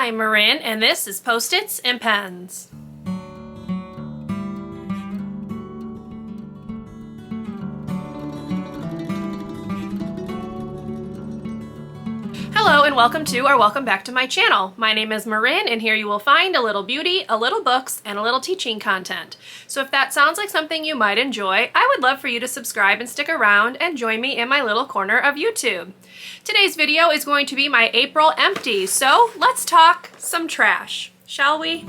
I'm Marin, and this is Post-its and Pens. Hello and welcome to or welcome back to my channel. My name is Marin, and here you will find a little beauty, a little books, and a little teaching content. So if that sounds like something you might enjoy, I would love for you to subscribe and stick around and join me in my little corner of YouTube. Today's video is going to be my April Empties, so let's talk some trash, shall we?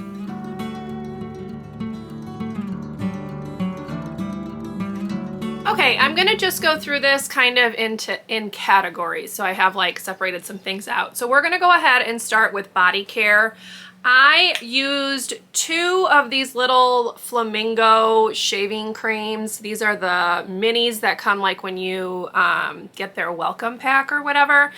Okay, I'm gonna just go through this kind of in categories. So I have like separated some things out. So we're gonna go ahead and start with body care. I used 2 of these little Flamingo shaving creams. These are the minis that come like when you get their welcome pack or whatever.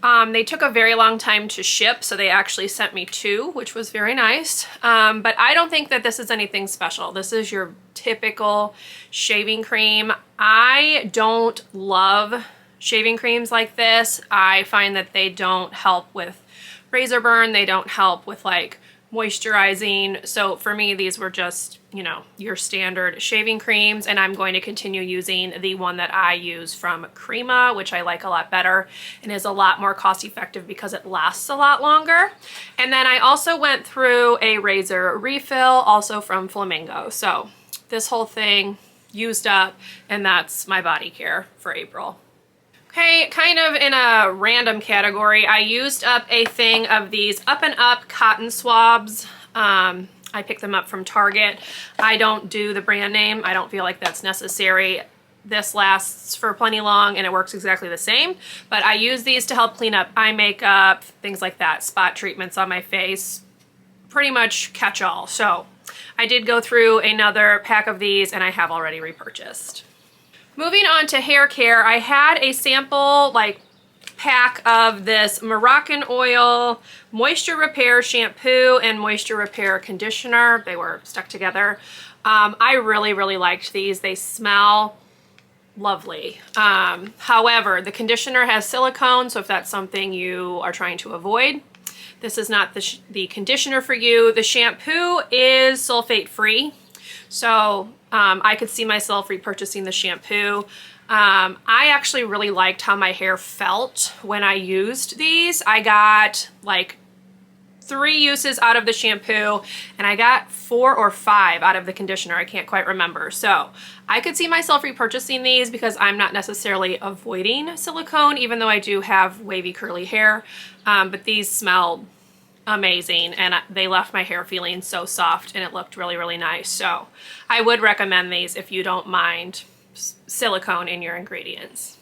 They took a very long time to ship, so they actually sent me 2, which was very nice. But I don't think that this is anything special. This is your typical shaving cream. I don't love shaving creams like this. I find that they don't help with razor burn. They don't help with like moisturizing. So for me, these were just, you know, your standard shaving creams, and I'm going to continue using the one that I use from Crema, which I like a lot better and is a lot more cost effective because it lasts a lot longer. And then I also went through a razor refill, also from Flamingo. So this whole thing used up, and that's my body care for April. Okay, kind of in a random category, I used up a thing of these Up Cotton Swabs. I picked them up from Target. I don't do the brand name. I don't feel like that's necessary. This lasts for plenty long and it works exactly the same, but I use these to help clean up eye makeup, things like that, spot treatments on my face, pretty much catch all. So I did go through another pack of these and I have already repurchased. Moving on to hair care, I had a sample like pack of this Moroccan oil, moisture repair shampoo, and moisture repair conditioner. They were stuck together. I really liked these. They smell lovely. However, the conditioner has silicone, so if that's something you are trying to avoid, this is not the conditioner for you. The shampoo is sulfate free, so I could see myself repurchasing the shampoo. I actually really liked how my hair felt when I used these. I got like 3 uses out of the shampoo and I got 4 or 5 out of the conditioner. I can't quite remember. So I could see myself repurchasing these because I'm not necessarily avoiding silicone, even though I do have wavy curly hair. But these smelled amazing and they left my hair feeling so soft and it looked really nice. So I would recommend these if you don't mind silicone in your ingredients.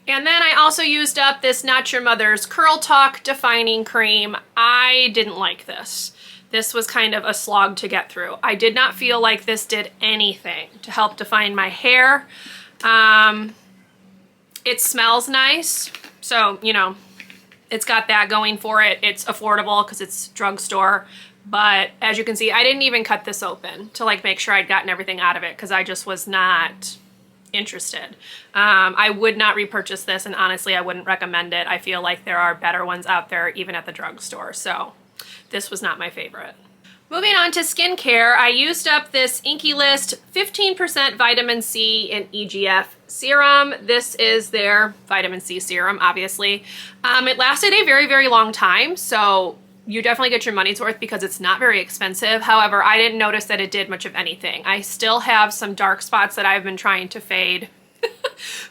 And then I also used up this Not Your Mother's Curl Talk Defining Cream. I didn't like this. This was kind of a slog to get through. I did not feel like this did anything to help define my hair. It smells nice, so you know, it's got that going for it. It's affordable because it's drugstore. But as you can see, I didn't even cut this open to like make sure I'd gotten everything out of it because I just was not interested. I would not repurchase this, and honestly, I wouldn't recommend it. I feel like there are better ones out there even at the drugstore. So this was not my favorite. Moving on to skincare, I used up this Inkey List 15% vitamin C and EGF serum. This is their vitamin C serum, obviously. It lasted a very long time, so you definitely get your money's worth because it's not very expensive. However, I didn't notice that it did much of anything. I still have some dark spots that I've been trying to fade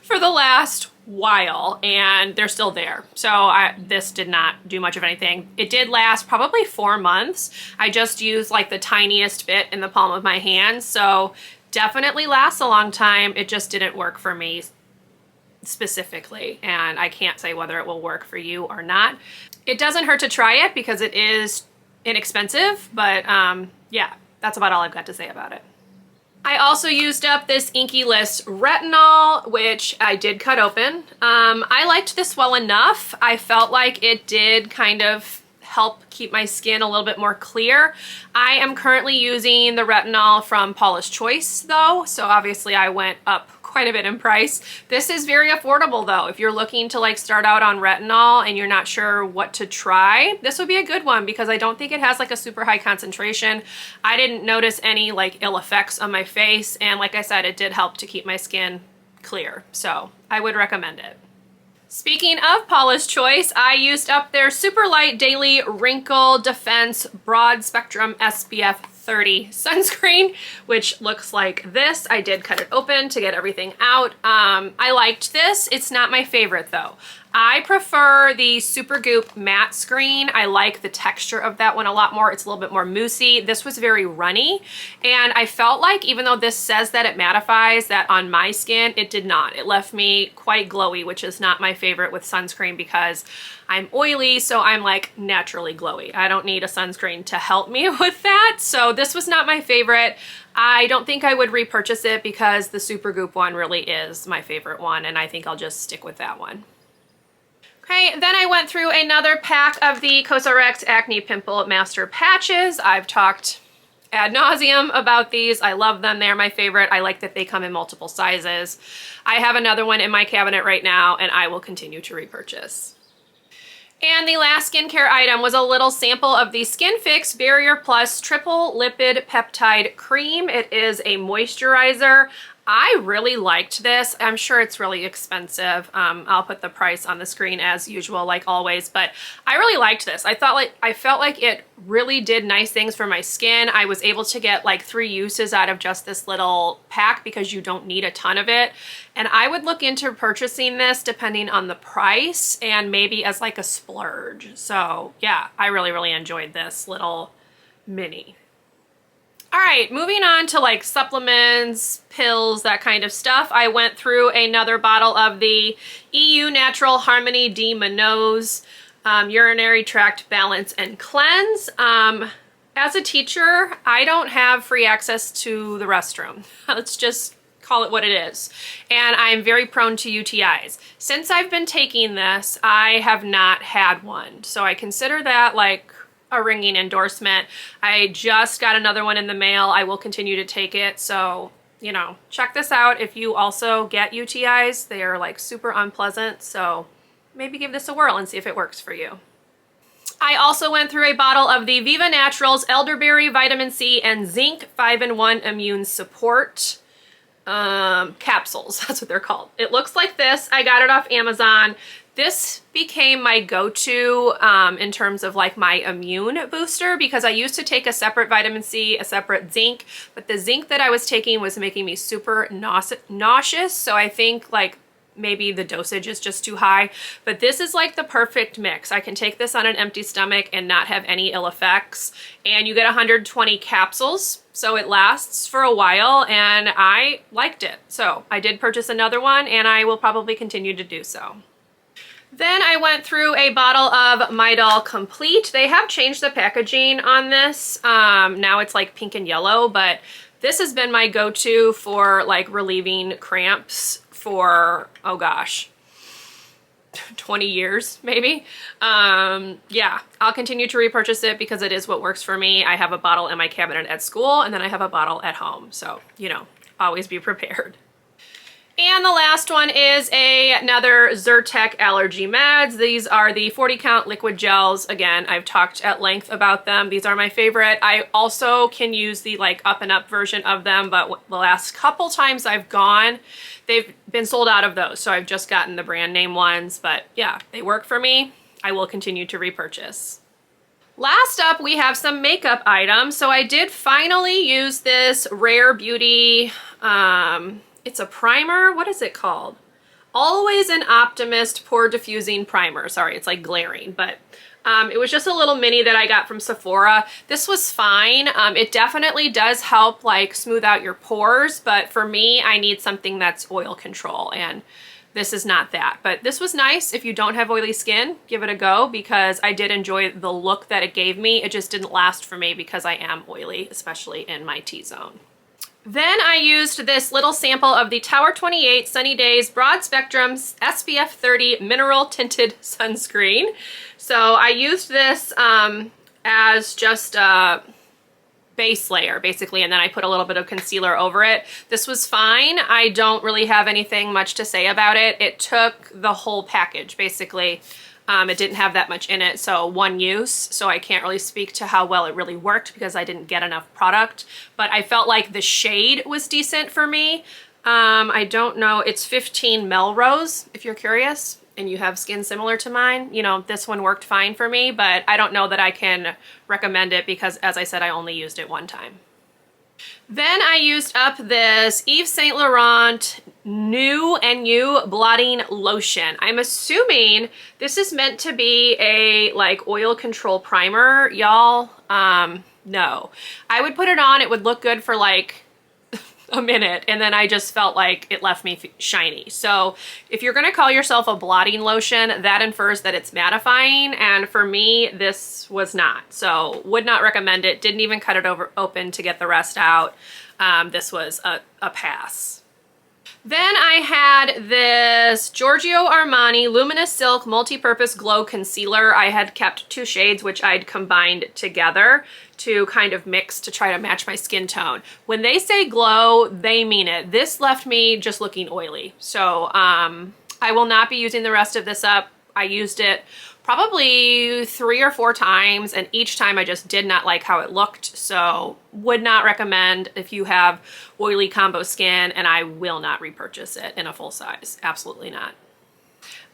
for the last while, and they're still there. So this did not do much of anything. It did last probably 4 months. I just used like the tiniest bit in the palm of my hand, so definitely lasts a long time. It just didn't work for me specifically, and I can't say whether it will work for you or not. It doesn't hurt to try it because it is inexpensive, but yeah, that's about all I've got to say about it. I also used up this Inkey List Retinol, which I did cut open. I liked this well enough. I felt like it did kind of help keep my skin a little bit more clear. I am currently using the retinol from Paula's Choice though, so obviously I went up quite a bit in price. This is very affordable though. If you're looking to like start out on retinol and you're not sure what to try, this would be a good one because I don't think it has like a super high concentration. I didn't notice any like ill effects on my face, and like I said, it did help to keep my skin clear. So I would recommend it. Speaking of Paula's Choice, I used up their Super Light Daily Wrinkle Defense Broad Spectrum SPF 30 sunscreen, which looks like this. I did cut it open to get everything out. I liked this. It's not my favorite though. I prefer the Supergoop matte screen. I like the texture of that one a lot more. It's a little bit more moussey. This was very runny, and I felt like even though this says that it mattifies, that on my skin, it did not. It left me quite glowy, which is not my favorite with sunscreen because I'm oily, so I'm like naturally glowy. I don't need a sunscreen to help me with that. So this was not my favorite. I don't think I would repurchase it because the Supergoop one really is my favorite one, and I think I'll just stick with that one. Okay, then I went through another pack of the CosRx Acne Pimple Master Patches. I've talked ad nauseum about these. I love them. They're my favorite. I like that they come in multiple sizes. I have another one in my cabinet right now, and I will continue to repurchase. And the last skincare item was a little sample of the Skinfix Barrier Plus Triple Lipid Peptide Cream. It is a moisturizer. I really liked this. I'm sure it's really expensive. I'll put the price on the screen as usual, like always, but I really liked this. I felt like it really did nice things for my skin. I was able to get like 3 uses out of just this little pack because you don't need a ton of it. And I would look into purchasing this depending on the price and maybe as like a splurge. So yeah, I really enjoyed this little mini. All right, moving on to like supplements, pills, that kind of stuff. I went through another bottle of the EU Natural Harmony D-Mannose Urinary Tract Balance and Cleanse. As a teacher, I don't have free access to the restroom. Let's just call it what it is. And I'm very prone to UTIs. Since I've been taking this, I have not had one. So I consider that like a ringing endorsement. I just got another one in the mail. I will continue to take it. So, you know, check this out if you also get UTIs. They are like super unpleasant. So maybe give this a whirl and see if it works for you. I also went through a bottle of the Viva Naturals Elderberry Vitamin C and Zinc 5-in-1 Immune Support capsules. That's what they're called. It looks like this. I got it off Amazon. This became my go-to in terms of like my immune booster because I used to take a separate vitamin C, a separate zinc, but the zinc that I was taking was making me super nauseous. So I think like maybe the dosage is just too high, but this is like the perfect mix. I can take this on an empty stomach and not have any ill effects. And you get 120 capsules, so it lasts for a while, and I liked it. So I did purchase another one, and I will probably continue to do so. Then I went through a bottle of Midol Complete. They have changed the packaging on this. Now it's like pink and yellow, but this has been my go-to for like relieving cramps for, oh gosh, 20 years maybe. Yeah, I'll continue to repurchase it because it is what works for me. I have a bottle in my cabinet at school, and then I have a bottle at home. So, you know, always be prepared. And the last one is another Zyrtec allergy meds. These are the 40 count liquid gels. Again, I've talked at length about them. These are my favorite. I also can use the like up and up version of them, but the last couple times I've gone, they've been sold out of those. So I've just gotten the brand name ones, but yeah, they work for me. I will continue to repurchase. Last up, we have some makeup items. So I did finally use this Rare Beauty, it's a primer. What is it called? Always an Optimist Pore Diffusing Primer. Sorry, it's like glaring, but it was just a little mini that I got from Sephora. This was fine. It definitely does help like smooth out your pores, but for me, I need something that's oil control, and this is not that. But this was nice. If you don't have oily skin, give it a go because I did enjoy the look that it gave me. It just didn't last for me because I am oily, especially in my T-zone. Then I used this little sample of the Tower 28 Sunny Days Broad Spectrum SPF 30 Mineral Tinted Sunscreen. So I used this as just a base layer basically, and then I put a little bit of concealer over it. This was fine. I don't really have anything much to say about it. It took the whole package basically. It didn't have that much in it, so one use, so I can't really speak to how well it really worked because I didn't get enough product, but I felt like the shade was decent for me. I don't know, it's 15 Melrose if you're curious and you have skin similar to mine. You know, this one worked fine for me, but I don't know that I can recommend it because, as I said, I only used it one time. Then I used up this Yves Saint Laurent New and You Blotting Lotion. I'm assuming this is meant to be a like oil control primer, y'all. No. I would put it on, it would look good for like a minute, and then I just felt like it left me shiny. So if you're gonna call yourself a blotting lotion, that infers that it's mattifying, and for me, this was not. So would not recommend it. Didn't even cut it open to get the rest out. This was a pass. Then I had this Giorgio Armani Luminous Silk Multi-Purpose Glow Concealer. I had kept two shades, which I'd combined together to kind of mix to try to match my skin tone. When they say glow, they mean it. This left me just looking oily. So I will not be using the rest of this up. I used it probably 3 or 4 times, and each time I just did not like how it looked, so would not recommend if you have oily combo skin, and I will not repurchase it in a full size. Absolutely not.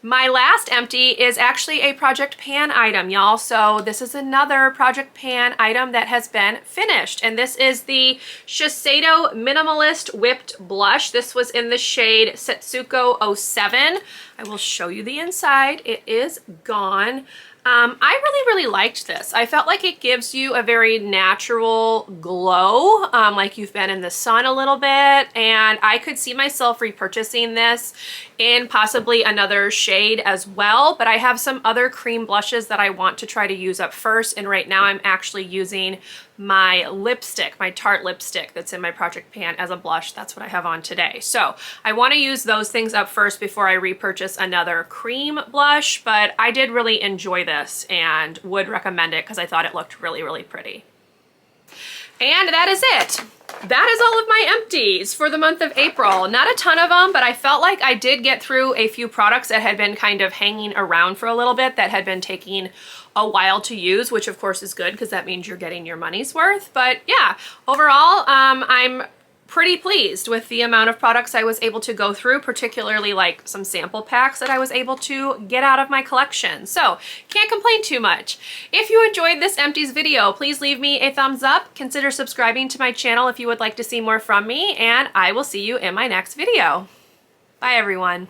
My last empty is actually a Project Pan item, y'all. So this is another Project Pan item that has been finished, and this is the Shiseido Minimalist Whipped Blush. This was in the shade Setsuko 07. I will show you the inside. It is gone. I really liked this. I felt like it gives you a very natural glow, like you've been in the sun a little bit, and I could see myself repurchasing this in possibly another shade as well, but I have some other cream blushes that I want to try to use up first, and right now I'm actually using my lipstick, my Tarte lipstick that's in my Project Pan as a blush. That's what I have on today. So I want to use those things up first before I repurchase another cream blush, but I did really enjoy this and would recommend it because I thought it looked really pretty. And that is it. That is all of my empties for the month of April. Not a ton of them, but I felt like I did get through a few products that had been kind of hanging around for a little bit, that had been taking a while to use, which of course is good because that means you're getting your money's worth. But yeah, overall, I'm pretty pleased with the amount of products I was able to go through, particularly like some sample packs that I was able to get out of my collection. So can't complain too much. If you enjoyed this empties video, please leave me a thumbs up. Consider subscribing to my channel if you would like to see more from me, and I will see you in my next video. Bye everyone.